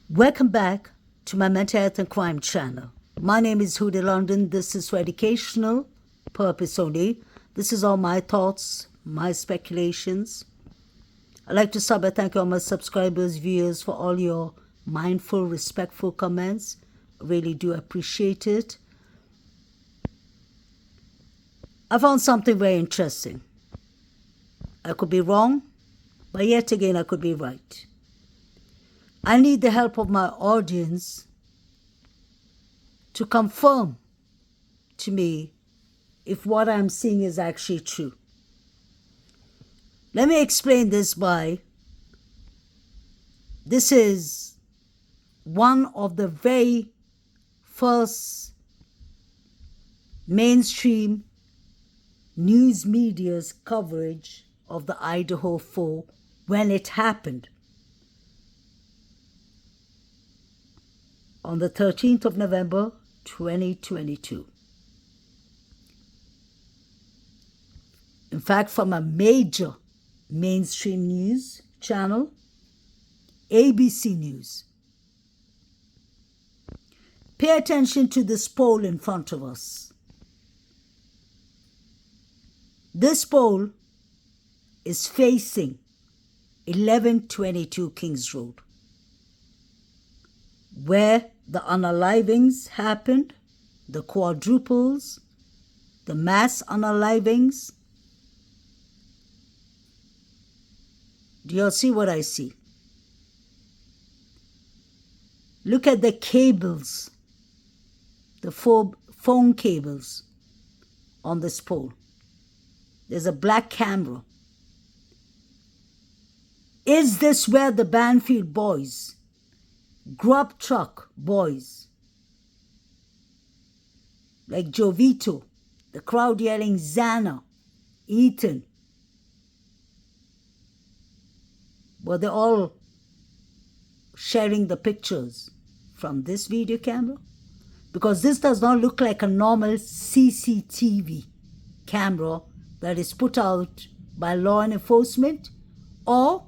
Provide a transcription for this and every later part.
Welcome back to my mental health and crime channel. My name is Huda London. This is for educational purpose only. This is all my thoughts, my speculations. I'd like to start by thanking all my subscribers, viewers for all your mindful, respectful comments. I really do appreciate it. I found something very interesting. I could be wrong, but yet again I could be right. I need the help of my audience to confirm to me if what I'm seeing is actually true. Let me explain this this is one of the very first mainstream news media's coverage of the Idaho 4 when it happened. On the 13th of November, 2022. In fact, from a major mainstream news channel, ABC News. Pay attention to this pole in front of us. This pole is facing 1122 Kings Road, where the unalivings happened, the quadruples, the mass unalivings. Do you all see what I see? Look at the cables, the phone cables on this pole. There's a black camera. Is this where the Banfield boys, grub truck boys, like Jovito, the crowd yelling Xana, Ethan, were they all sharing the pictures from this video camera? Because this does not look like a normal CCTV camera that is put out by law enforcement or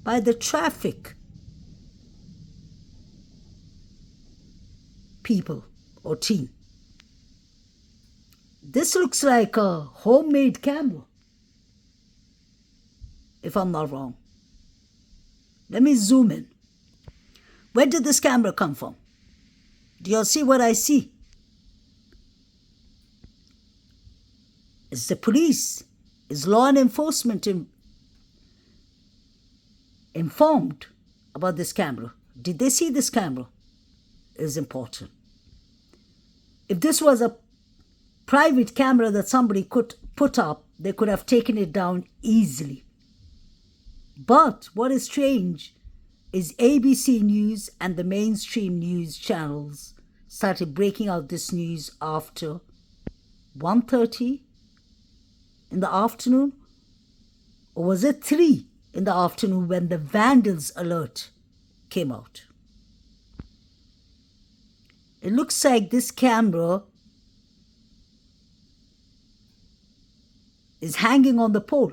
by the traffic people or team. This looks like a homemade camera, if I'm not wrong. Let me zoom in. Where did this camera come from? Do you all see what I see? Is the police, is law enforcement informed about this camera? Did they see this camera? It is important. If this was a private camera that somebody could put up, they could have taken it down easily. But what is strange is ABC News and the mainstream news channels started breaking out this news after 1:30 in the afternoon, or was it 3 in the afternoon when the vandals alert came out? It looks like this camera is hanging on the pole.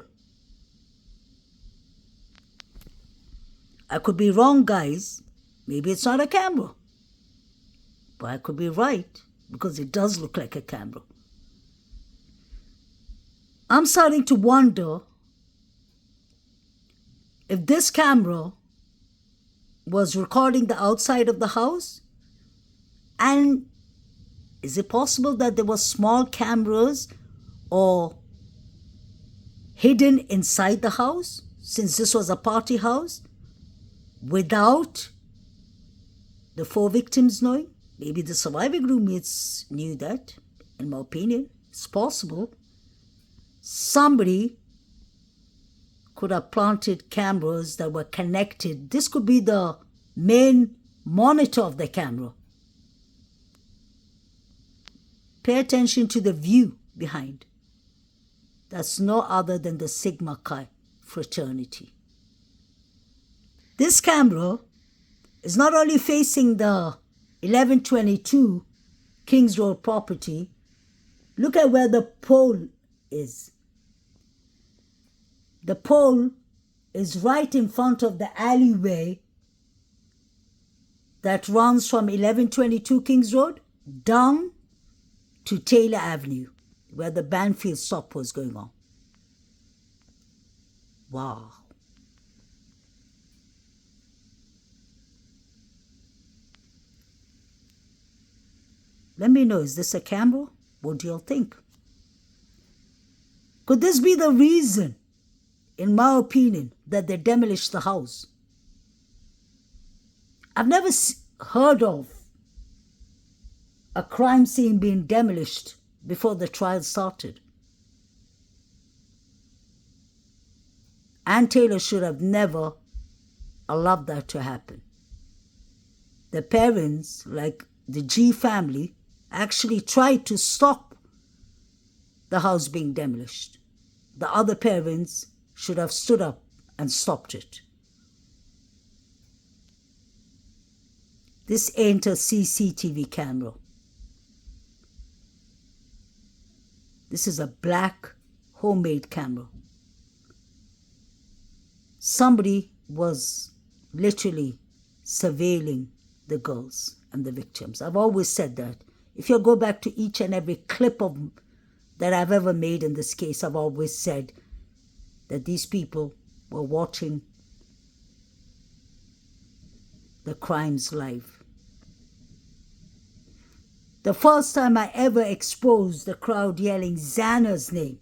I could be wrong, guys. Maybe it's not a camera. But I could be right because it does look like a camera. I'm starting to wonder if this camera was recording the outside of the house, and is it possible that there were small cameras or hidden inside the house, since this was a party house, without the 4 victims knowing? Maybe the surviving roommates knew that, in my opinion. It's possible. Somebody could have planted cameras that were connected. This could be the main monitor of the camera. Pay attention to the view behind. That's no other than the Sigma Chi fraternity. This camera is not only facing the 1122 Kings Road property. Look at where the pole is. The pole is right in front of the alleyway that runs from 1122 Kings Road down to Taylor Avenue, where the Banfield stop was going on. Wow. Let me know, is this a camera? What do you all think? Could this be the reason, in my opinion, that they demolished the house? I've never heard of a crime scene being demolished before the trial started. Ann Taylor should have never allowed that to happen. The parents, like the G family, actually tried to stop the house being demolished. The other parents should have stood up and stopped it. This ain't a CCTV camera. This is a black homemade camera. Somebody was literally surveilling the girls and the victims. I've always said that. If you go back to each and every clip that I've ever made in this case, I've always said that these people were watching the crimes live. The first time I ever exposed the crowd yelling Xana's name,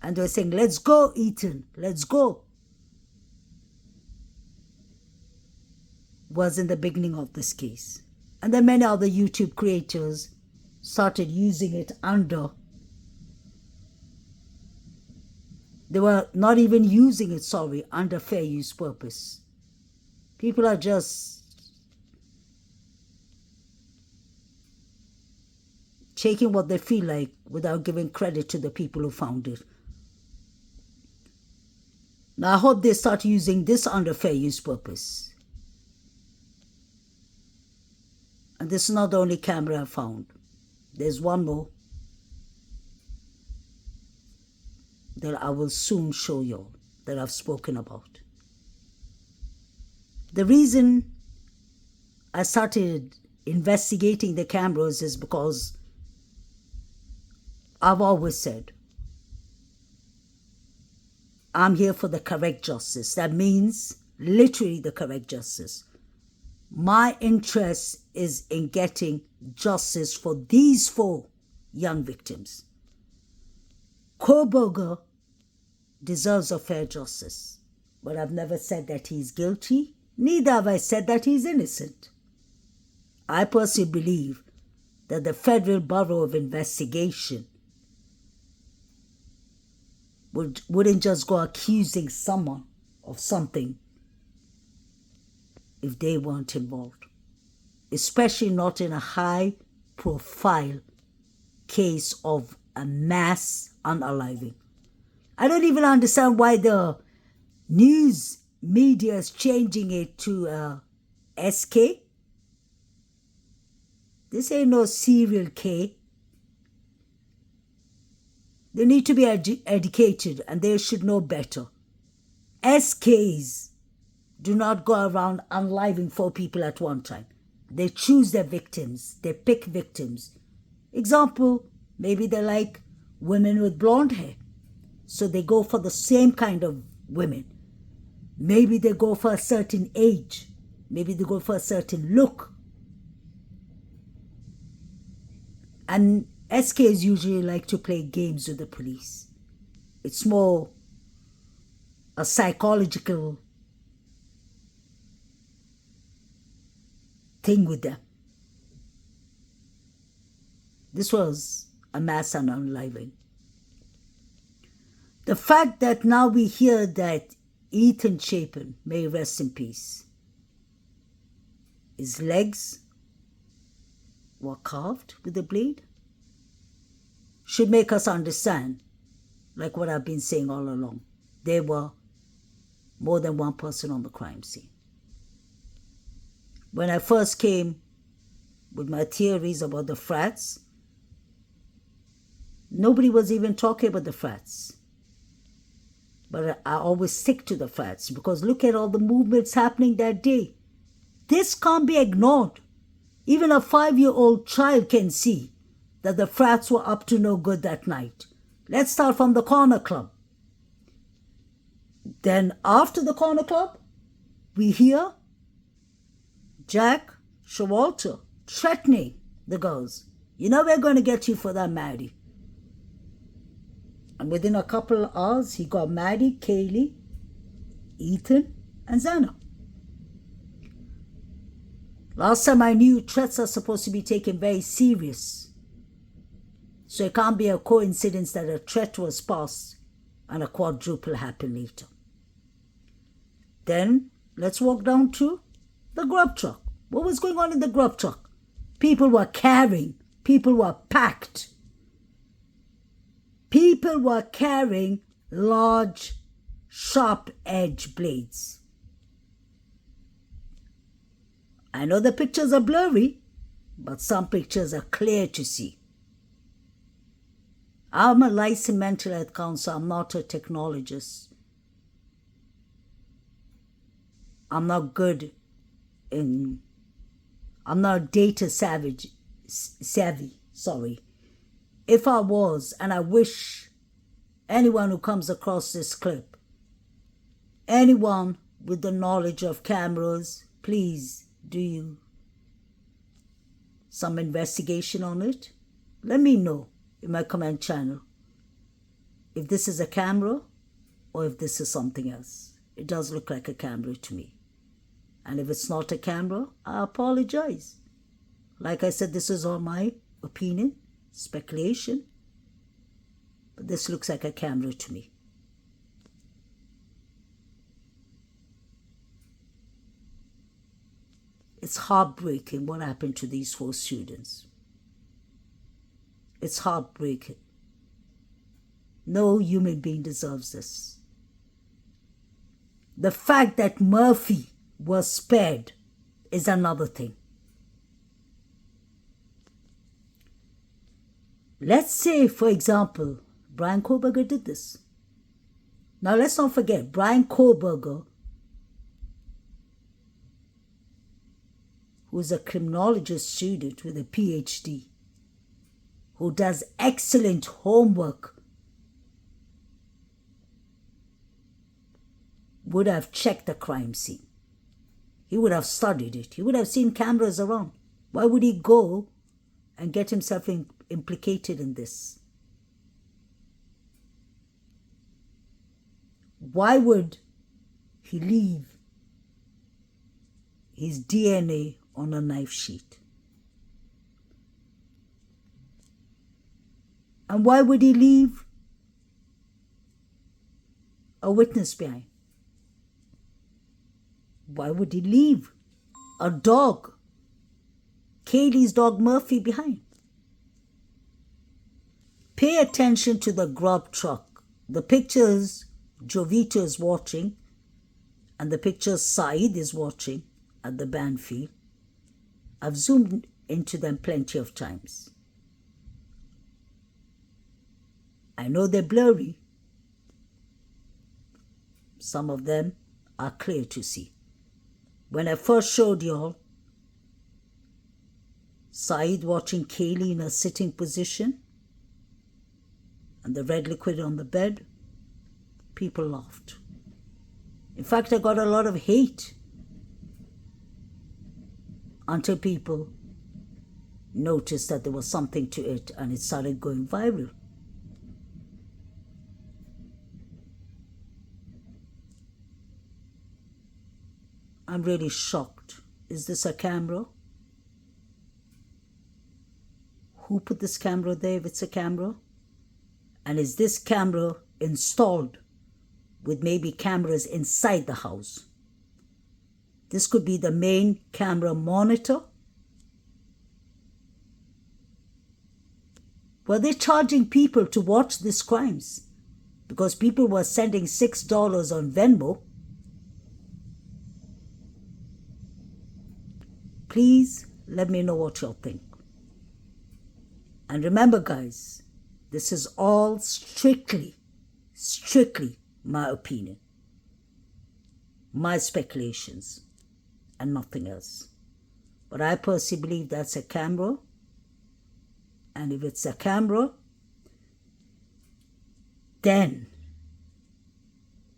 and they were saying, "Let's go, Ethan, let's go," was in the beginning of this case. And then many other YouTube creators started using it under. They were not even using it, under fair use purpose. People are just taking what they feel like without giving credit to the people who found it. Now, I hope they start using this under fair use purpose. And this is not the only camera I found. There's one more that I will soon show you, that I've spoken about. The reason I started investigating the cameras is because I've always said, I'm here for the correct justice. That means literally the correct justice. My interest is in getting justice for these 4 young victims. Koberger deserves a fair justice, but I've never said that he's guilty. Neither have I said that he's innocent. I personally believe that the Federal Bureau of Investigation wouldn't just go accusing someone of something if they weren't involved, especially not in a high-profile case of a mass unaliving. I don't even understand why the news media is changing it to SK. This ain't no serial K. They need to be educated, and they should know better. SKs do not go around unaliving 4 people at one time. They choose their victims. They pick victims. Example, maybe they like women with blonde hair, so they go for the same kind of women. Maybe they go for a certain age. Maybe they go for a certain look. And SKs usually like to play games with the police. It's more a psychological thing with them. This was a mass unaliving. The fact that now we hear that Ethan Chapin, may rest in peace, his legs were carved with a blade, should make us understand, like what I've been saying all along, there were more than one person on the crime scene. When I first came with my theories about the frats, nobody was even talking about the frats. But I always stick to the frats because look at all the movements happening that day. This can't be ignored. Even a 5-year-old child can see that the frats were up to no good that night. Let's start from the corner club. Then after the corner club, we hear Jack Showalter threatening the girls. You know, we're going to get you for that, Maddie. And within a couple of hours, he got Maddie, Kaylee, Ethan, and Xana. Last time I knew, threats are supposed to be taken very serious. So it can't be a coincidence that a threat was passed and a quadruple happened later. Then let's walk down to the grub truck. What was going on in the grub truck? People were carrying. People were packed. People were carrying large, sharp-edged blades. I know the pictures are blurry, but some pictures are clear to see. I'm a licensed mental health counselor. I'm not a technologist. I'm not data savvy. If I was, and I wish anyone who comes across this clip, anyone with the knowledge of cameras, please do some investigation on it. Let me know in my comment channel if this is a camera or if this is something else. It does look like a camera to me. And if it's not a camera, I apologize. Like I said, this is all my opinion, speculation. But this looks like a camera to me. It's heartbreaking what happened to these 4 students. It's heartbreaking. No human being deserves this. The fact that Murphy was spared is another thing. Let's say, for example, Brian Koberger did this. Now let's not forget, Brian Koberger, who's a criminologist student with a PhD, who does excellent homework, would have checked the crime scene. He would have studied it. He would have seen cameras around. Why would he go and get himself implicated in this? Why would he leave his DNA on a knife sheet? And why would he leave a witness behind? Why would he leave a dog, Kaylee's dog Murphy, behind? Pay attention to the grub truck. The pictures Jovita is watching and the pictures Saeed is watching at the band field. I've zoomed into them plenty of times. I know they're blurry. Some of them are clear to see. When I first showed y'all Saeed watching Kaylee in a sitting position and the red liquid on the bed, people laughed. In fact, I got a lot of hate until people noticed that there was something to it and it started going viral. I'm really shocked. Is this a camera? Who put this camera there if it's a camera? And is this camera installed with maybe cameras inside the house? This could be the main camera monitor. Were they charging people to watch these crimes? Because people were sending $6 on Venmo. Please let me know what y'all think. And remember, guys, this is all strictly my opinion, my speculations. and nothing else. But I personally believe that's a camera. And if it's a camera, then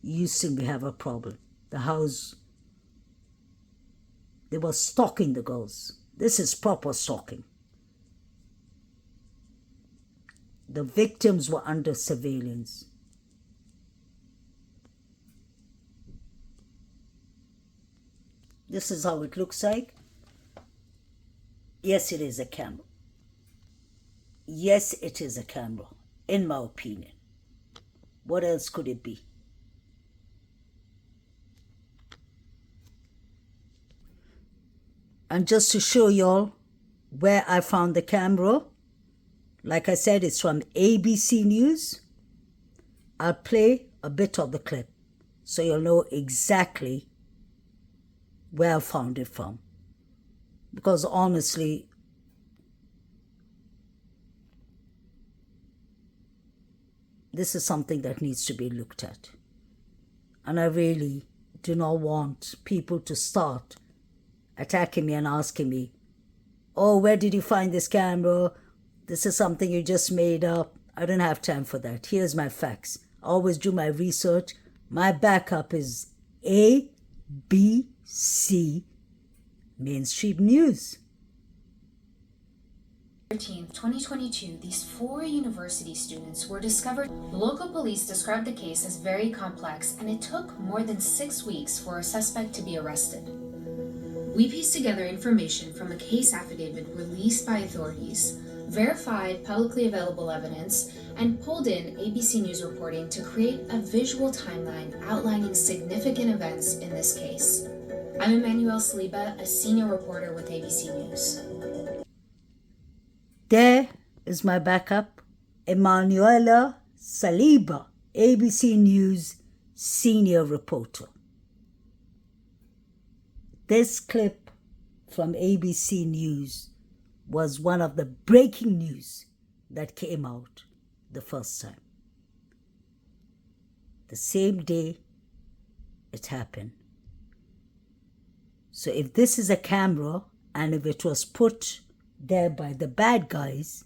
you simply have a problem. The house, they were stalking the girls. This is proper stalking. The victims were under surveillance. This is how it looks like. Yes, it is a camera. Yes, it is a camera, in my opinion. What else could it be? And just to show y'all where I found the camera, like I said, it's from ABC News. I'll play a bit of the clip so you'll know exactly where I found it from. Because honestly, this is something that needs to be looked at. And I really do not want people to start attacking me and asking me, oh, where did you find this camera? This is something you just made up. I don't have time for that. Here's my facts. I always do my research. My backup is ABC Mainstream News. 13th, 2022, these 4 university students were discovered. Local police described the case as very complex, and it took more than 6 weeks for a suspect to be arrested. We pieced together information from a case affidavit released by authorities, verified publicly available evidence, and pulled in ABC News reporting to create a visual timeline outlining significant events in this case. I'm Emmanuel Saliba, a senior reporter with ABC News. There is my backup, Emanuela Saliba, ABC News senior reporter. This clip from ABC News was one of the breaking news that came out the first time. The same day it happened. So if this is a camera and if it was put there by the bad guys,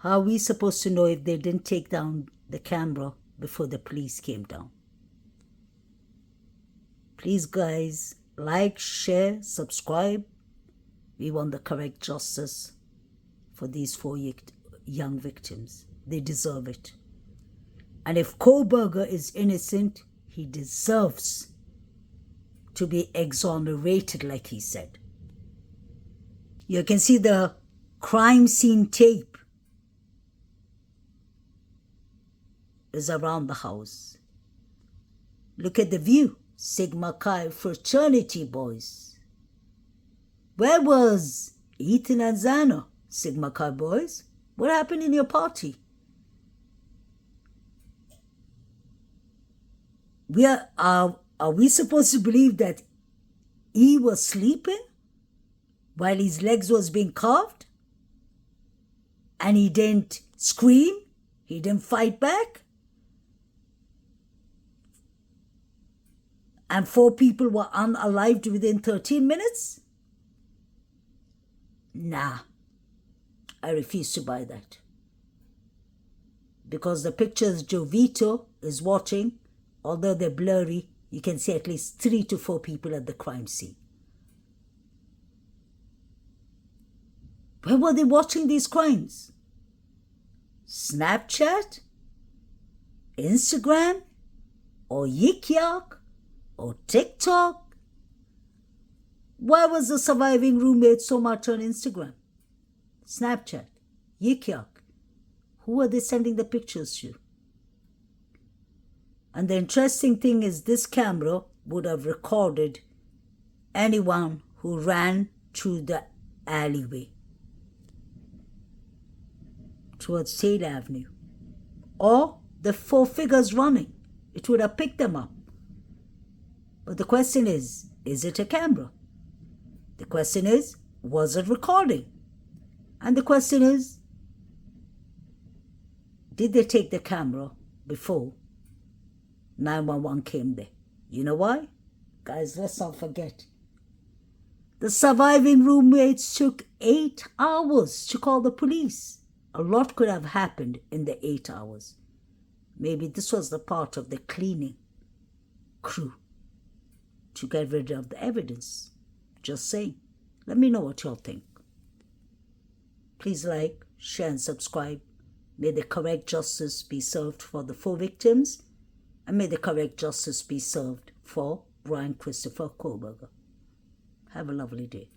how are we supposed to know if they didn't take down the camera before the police came down? Please, guys, like, share, subscribe. We want the correct justice for these 4 young victims. They deserve it. And if Koberger is innocent, he deserves to be exonerated, like he said. You can see the crime scene tape is around the house. Look at the view. Sigma Chi Fraternity boys. Where was Ethan and Zana, Sigma Chi boys? What happened in your party? Are we supposed to believe that he was sleeping while his legs was being carved? And he didn't scream? He didn't fight back? And 4 people were unalived within 13 minutes? Nah, I refuse to buy that. Because the pictures Jovito is watching, although they're blurry, you can see at least 3 to 4 people at the crime scene. Where were they watching these crimes? Snapchat? Instagram? Or Yik Yak? Or TikTok? Why was the surviving roommate so much on Instagram? Snapchat? Yik Yak? Who are they sending the pictures to? And the interesting thing is this camera would have recorded anyone who ran through the alleyway towards State Avenue. Or the 4 figures running. It would have picked them up. But the question is it a camera? The question is, was it recording? And the question is, did they take the camera before 911 came there? You know why? Guys, let's not forget, The surviving roommates took 8 hours to call the police. A lot could have happened in the 8 hours. Maybe this was the part of the cleaning crew to get rid of the evidence. Just saying. Let me know what y'all think. Please like, share, and subscribe. May the correct justice be served for the 4 victims, and may the correct justice be served for Brian Christopher Kohlberger. Have a lovely day.